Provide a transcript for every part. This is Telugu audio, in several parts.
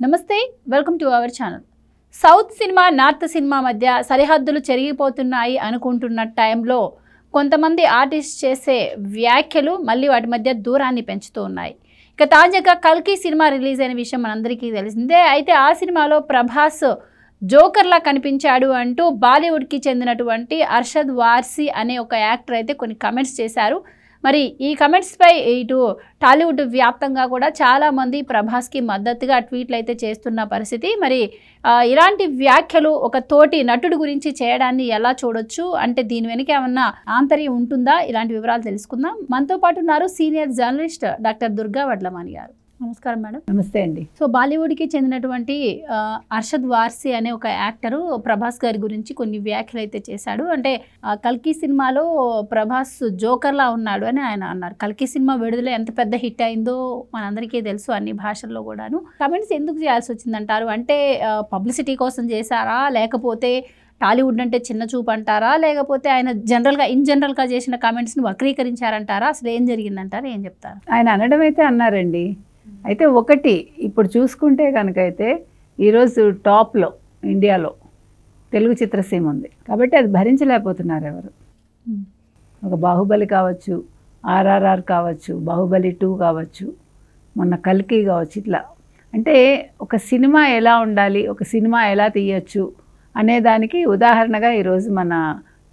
నమస్తే welcome to our channel. South cinema north cinema మధ్య సరిహద్దులు చెరిగిపోతున్నాయి అనుకుంటున్న టైంలో కొంతమంది ఆర్టిస్ట్ చేసే వ్యాఖ్యలు మళ్ళీ వాటి మధ్య దూరాన్ని పెంచుతూ ఉన్నాయి. ఇక తాజాగా కల్కి సినిమా రిలీజ్ అయిన విషయం మనందరికీ తెలిసిందే. అయితే ఆ సినిమాలో ప్రభాస్ జోకర్లా కనిపించాడు అంటూ బాలీవుడ్కి చెందినటువంటి అర్షద్ వార్సీ అనే ఒక యాక్టర్ అయితే కొన్ని కమెంట్స్ చేశారు. మరి ఈ కమెంట్స్పై ఇటు టాలీవుడ్ వ్యాప్తంగా కూడా చాలామంది ప్రభాస్కి మద్దతుగా ట్వీట్లు అయితే చేస్తున్న పరిస్థితి. మరి ఇలాంటి వ్యాఖ్యలు ఒక తోటి నటుడు గురించి చేయడాన్ని ఎలా చూడొచ్చు, అంటే దీని వెనుక ఏమన్నా ఆంతర్యం ఉంటుందా? ఇలాంటి వివరాలు తెలుసుకుందాం. మనతో పాటు ఉన్నారు senior journalist doctor Durga Vadlamani గారు. నమస్కారం మేడం. నమస్తే అండి. సో బాలీవుడ్కి చెందినటువంటి అర్షద్ వార్సీ అనే ఒక యాక్టరు ప్రభాస్ గారి గురించి కొన్ని వ్యాఖ్యలు అయితే చేశాడు. అంటే కల్కి సినిమాలో ప్రభాస్ జోకర్లా ఉన్నాడు అని ఆయన అన్నారు. కల్కి సినిమా విడుదల ఎంత పెద్ద హిట్ అయిందో మనందరికీ తెలుసు, అన్ని భాషల్లో కూడాను. కమెంట్స్ ఎందుకు చేయాల్సి వచ్చిందంటారు? అంటే పబ్లిసిటీ కోసం చేశారా, లేకపోతే టాలీవుడ్ అంటే చిన్న చూపు అంటారా, లేకపోతే ఆయన ఇన్ జనరల్గా చేసిన కామెంట్స్ని వక్రీకరించారంటారా? అసలు ఏం జరిగిందంటారా? ఏం చెప్తారు? ఆయన అనడం అయితే అన్నారండి. అయితే ఒకటి ఇప్పుడు చూసుకుంటే కనుకైతే ఈరోజు టాప్లో ఇండియాలో తెలుగు చిత్రసీమ ఉంది కాబట్టి అది భరించలేకపోతున్నారు ఎవరు. ఒక బాహుబలి కావచ్చు, RRR కావచ్చు, బాహుబలి 2 కావచ్చు, మొన్న కల్కి కావచ్చు. ఇట్లా అంటే ఒక సినిమా ఎలా ఉండాలి, ఒక సినిమా ఎలా తీయచ్చు అనేదానికి ఉదాహరణగా ఈరోజు మన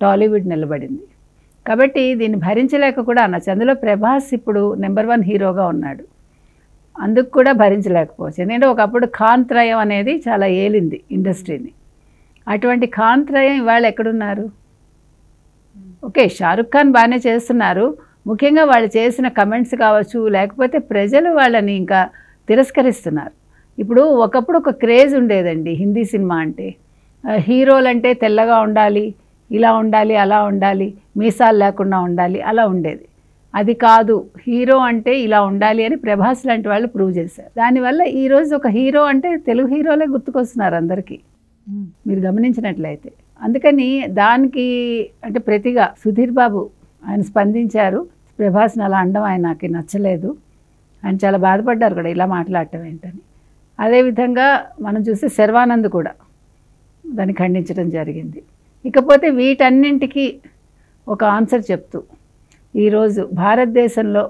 టాలీవుడ్ నిలబడింది. కాబట్టి దీన్ని భరించలేక కూడా అనొచ్చు. అందులో ప్రభాస్ ఇప్పుడు నెంబర్ 1 హీరోగా ఉన్నాడు, అందుకు కూడా భరించలేకపోవచ్చు. ఎందుకంటే ఒకప్పుడు ఖాన్ త్రయం అనేది చాలా ఏలింది ఇండస్ట్రీని. అటువంటి ఖాన్ త్రయం ఇవాళ ఎక్కడున్నారు? ఓకే, షారుఖ్ ఖాన్ బాగానే చేస్తున్నారు. ముఖ్యంగా వాళ్ళు చేసిన కమెంట్స్ కావచ్చు, లేకపోతే ప్రజలు వాళ్ళని ఇంకా తిరస్కరిస్తున్నారు. ఇప్పుడు ఒకప్పుడు ఒక క్రేజ్ ఉండేదండి హిందీ సినిమా అంటే. హీరోలు అంటే తెల్లగా ఉండాలి, ఇలా ఉండాలి, అలా ఉండాలి, మీసాలు లేకుండా ఉండాలి, అలా ఉండేది. అది కాదు, హీరో అంటే ఇలా ఉండాలి అని ప్రభాస్ లాంటి వాళ్ళు ప్రూవ్ చేశారు. దానివల్ల ఈరోజు ఒక హీరో అంటే తెలుగు హీరోలే గుర్తుకొస్తున్నారు అందరికీ, మీరు గమనించినట్లయితే. అందుకని దానికి అంటే ప్రతిగా సుధీర్ బాబు ఆయన స్పందించారు. ప్రభాస్ని అలా అనడం ఆయనకి నచ్చలేదు, ఆయన చాలా బాధపడ్డారు కూడా ఇలా మాట్లాడటం ఏంటని. అదేవిధంగా మనం చూస్తే శర్వానంద్ కూడా దాన్ని ఖండించడం జరిగింది. ఇకపోతే వీటన్నింటికి ఒక ఆన్సర్ చెప్తూ ఈరోజు భారతదేశంలో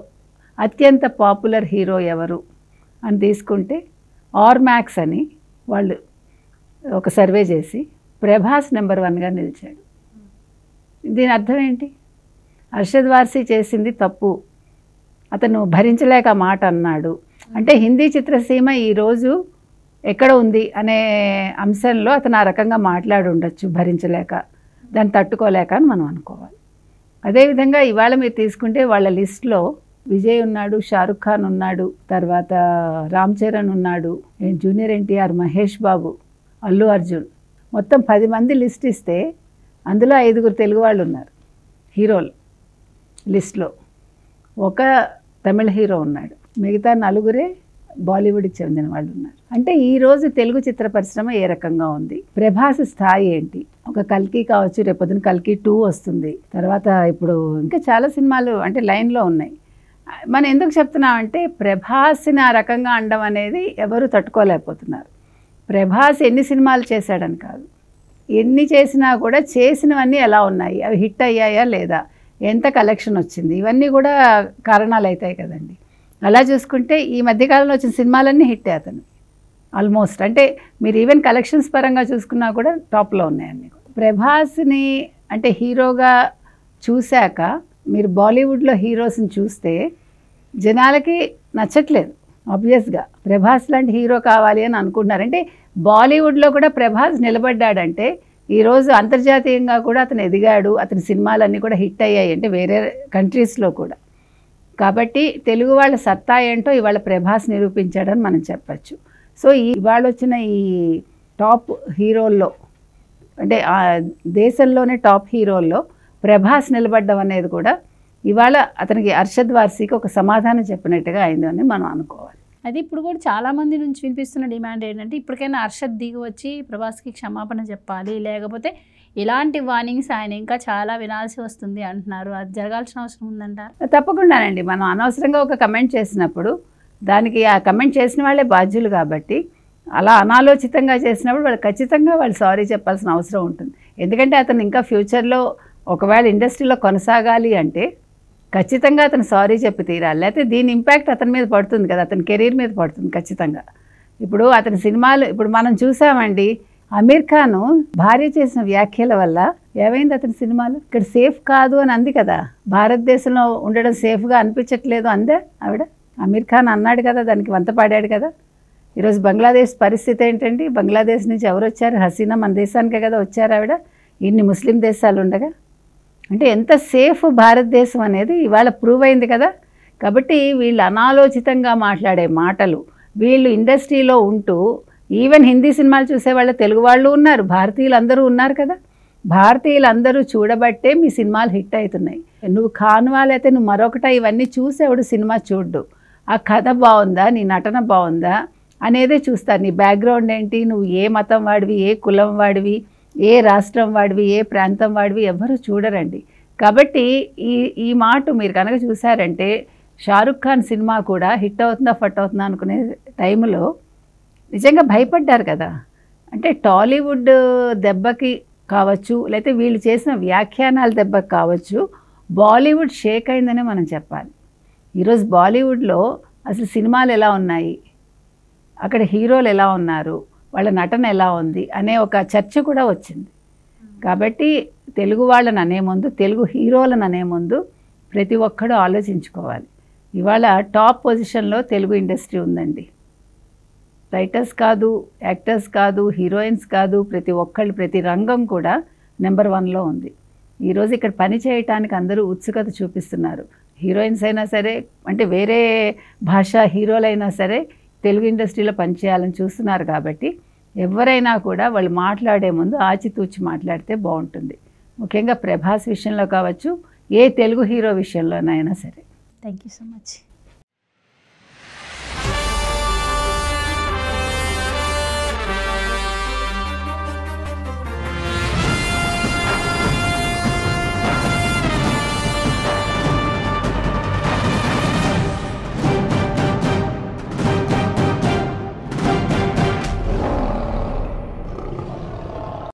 అత్యంత పాపులర్ హీరో ఎవరు అని తీసుకుంటే ఆర్మాక్స్ అని వాళ్ళు ఒక సర్వే చేసి ప్రభాస్ నెంబర్ 1గా నిలిచాడు. దీని అర్థం ఏంటి? అర్షద్ వార్సీ చేసింది తప్పు, అతను భరించలేక మాట అన్నాడు అంటే హిందీ చిత్రసీమ ఈరోజు ఎక్కడ ఉంది అనే అంశంలో అతను ఆ రకంగా మాట్లాడి ఉండొచ్చు, భరించలేక, దాన్ని తట్టుకోలేక అని మనం అనుకోవాలి. అదేవిధంగా ఇవాళ మీరు తీసుకుంటే వాళ్ళ లిస్ట్లో విజయ్ ఉన్నాడు, షారుఖ్ ఖాన్ ఉన్నాడు, తర్వాత రామ్ చరణ్ ఉన్నాడు, జూనియర్ NTR, మహేష్ బాబు, అల్లు అర్జున్, మొత్తం 10 మంది లిస్ట్ ఇస్తే అందులో 5 తెలుగు వాళ్ళు ఉన్నారు హీరోలు లిస్ట్లో. ఒక తమిళ హీరో ఉన్నాడు, మిగతా 4 బాలీవుడ్కి చెందిన వాళ్ళు ఉన్నారు. అంటే ఈరోజు తెలుగు చిత్ర పరిశ్రమ ఏ రకంగా ఉంది, ప్రభాస్ స్థాయి ఏంటి? ఒక కల్కి కావచ్చు, రేపొద్దున కల్కి 2 వస్తుంది, తర్వాత ఇప్పుడు ఇంకా చాలా సినిమాలు అంటే లైన్లో ఉన్నాయి. మనం ఎందుకు చెప్తున్నామంటే ప్రభాస్ని ఆ రకంగా అనడం అనేది ఎవరు తట్టుకోలేకపోతున్నారు. ప్రభాస్ ఎన్ని సినిమాలు చేశాడని కాదు, ఎన్ని చేసినా కూడా చేసినవన్నీ ఎలా ఉన్నాయి, అవి హిట్ అయ్యాయా లేదా, ఎంత కలెక్షన్ వచ్చింది, ఇవన్నీ కూడా కారణాలు అవుతాయి కదండి. అలా చూసుకుంటే ఈ మధ్యకాలంలో వచ్చిన సినిమాలన్నీ హిట్ అతను ఆల్మోస్ట్. అంటే మీరు ఈవెన్ కలెక్షన్స్ పరంగా చూసుకున్నా కూడా టాప్లో ఉన్నాయన్నీ. ప్రభాస్ని అంటే హీరోగా చూశాక మీరు బాలీవుడ్లో హీరోస్ని చూస్తే జనాలకి నచ్చట్లేదు. ఆబ్వియస్గా ప్రభాస్ లాంటి హీరో కావాలి అని అనుకుంటున్నారు. అంటే బాలీవుడ్లో కూడా ప్రభాస్ నిలబడ్డాడంటే ఈరోజు అంతర్జాతీయంగా కూడా అతను ఎదిగాడు, అతని సినిమాలన్నీ కూడా హిట్ అయ్యాయి అంటే వేరే కంట్రీస్లో కూడా. కాబట్టి తెలుగు వాళ్ళ సత్తా ఏంటో ఇవాళ ప్రభాస్ నిరూపించాడని మనం చెప్పచ్చు. సో ఇవాళ వచ్చిన ఈ టాప్ హీరోల్లో అంటే దేశంలోనే టాప్ హీరోల్లో ప్రభాస్ నిలబడ్డం అనేది కూడా ఇవాళ అతనికి అర్షద్ వార్సీకి ఒక సమాధానం చెప్పినట్టుగా అయిందని మనం అనుకోవాలి. అది ఇప్పుడు కూడా చాలామంది నుంచి వినిపిస్తున్న డిమాండ్ ఏంటంటే ఇప్పటికైనా అర్షద్ దిగి వచ్చి ప్రభాస్కి క్షమాపణ చెప్పాలి, లేకపోతే ఇలాంటి వార్నింగ్స్ ఆయన ఇంకా చాలా వినాల్సి వస్తుంది అంటున్నారు. అది జరగాల్సిన అవసరం ఉందంటారు? తప్పకుండానండి. మనం అనవసరంగా ఒక కమెంట్ చేసినప్పుడు దానికి ఆ కమెంట్ చేసిన వాళ్ళే బాధ్యులు కాబట్టి అలా అనాలోచితంగా చేసినప్పుడు వాళ్ళు ఖచ్చితంగా వాళ్ళు సారీ చెప్పాల్సిన అవసరం ఉంటుంది. ఎందుకంటే అతను ఇంకా ఫ్యూచర్లో ఒకవేళ ఇండస్ట్రీలో కొనసాగాలి అంటే ఖచ్చితంగా అతను సారీ చెప్పి తీరాలి. లేకపోతే దీని ఇంపాక్ట్ అతని మీద పడుతుంది కదా, అతని కెరీర్ మీద పడుతుంది ఖచ్చితంగా. ఇప్పుడు అతని సినిమాలు ఇప్పుడు మనం చూసామండి, అమీర్ ఖాన్ భార్య చేసిన వ్యాఖ్యల వల్ల ఏమైంది అతని సినిమాలు? ఇక్కడ సేఫ్ కాదు అని అంది కదా, భారతదేశంలో ఉండడం సేఫ్గా అనిపించట్లేదు అందే ఆవిడ. అమీర్ ఖాన్ అన్నాడు కదా, దానికి వంత పాడాడు కదా. ఈరోజు బంగ్లాదేశ్ పరిస్థితి ఏంటండి? బంగ్లాదేశ్ నుంచి ఎవరు వచ్చారు? హసీనా మన దేశానికే కదా వచ్చారు ఆవిడ, ఇన్ని ముస్లిం దేశాలు ఉండగా. అంటే ఎంత సేఫ్ భారతదేశం అనేది ఇవాళ ప్రూవ్ అయింది కదా. కాబట్టి వీళ్ళు అనాలోచితంగా మాట్లాడే మాటలు, వీళ్ళు ఇండస్ట్రీలో ఉంటూ ఈవెన్ హిందీ సినిమాలు చూసేవాళ్ళు తెలుగు వాళ్ళు ఉన్నారు, భారతీయులు అందరూ ఉన్నారు కదా. భారతీయులందరూ చూడబట్టే మీ సినిమాలు హిట్ అవుతున్నాయి. నువ్వు ఖాన్వా అయితే నువ్వు మరొకట ఇవన్నీ చూసేవాడు సినిమా చూడ్డు. ఆ కథ బాగుందా, నీ నటన బాగుందా అనేదే చూస్తారు. నీ బ్యాక్గ్రౌండ్ ఏంటి, నువ్వు ఏ మతం వాడివి, ఏ కులం వాడివి, ఏ రాష్ట్రం వాడివి, ఏ ప్రాంతం వాడివి ఎవరు చూడరండి. కాబట్టి ఈ మాట మీరు కనుక చూసారంటే షారుఖ్ ఖాన్ సినిమా కూడా హిట్ అవుతుందా ఫట్ అవుతుందా అనుకునే టైంలో నిజంగా భయపడ్డారు కదా. అంటే టాలీవుడ్ దెబ్బకి కావచ్చు, లేకపోతే వీళ్ళు చేసిన వ్యాఖ్యానాల దెబ్బకి కావచ్చు, బాలీవుడ్ షేక్ అయిందనే మనం చెప్పాలి. ఈరోజు బాలీవుడ్లో అసలు సినిమాలు ఎలా ఉన్నాయి, అక్కడ హీరోలు ఎలా ఉన్నారు, వాళ్ళ నటన ఎలా ఉంది అనే ఒక చర్చ కూడా వచ్చింది. కాబట్టి తెలుగు వాళ్ళని అనే ముందు, తెలుగు హీరోలను అనే ముందు ప్రతి ఒక్కడూ ఆలోచించుకోవాలి. ఇవాళ టాప్ పొజిషన్లో తెలుగు ఇండస్ట్రీ ఉందండి. రైటర్స్ కాదు, యాక్టర్స్ కాదు, హీరోయిన్స్ కాదు, ప్రతి ఒక్కళ్ళు ప్రతి రంగం కూడా నెంబర్ 1లో ఉంది. ఈరోజు ఇక్కడ పని చేయటానికి అందరూ ఉత్సుకత చూపిస్తున్నారు. హీరోయిన్స్ అయినా సరే, అంటే వేరే భాష హీరోలైనా సరే తెలుగు ఇండస్ట్రీలో పనిచేయాలని చూస్తున్నారు. కాబట్టి ఎవరైనా కూడా వాళ్ళు మాట్లాడే ముందు ఆచితూచి మాట్లాడితే బాగుంటుంది. ముఖ్యంగా ప్రభాస్ విషయంలో కావచ్చు, ఏ తెలుగు హీరో విషయంలోనైనా సరే. Thank you so much.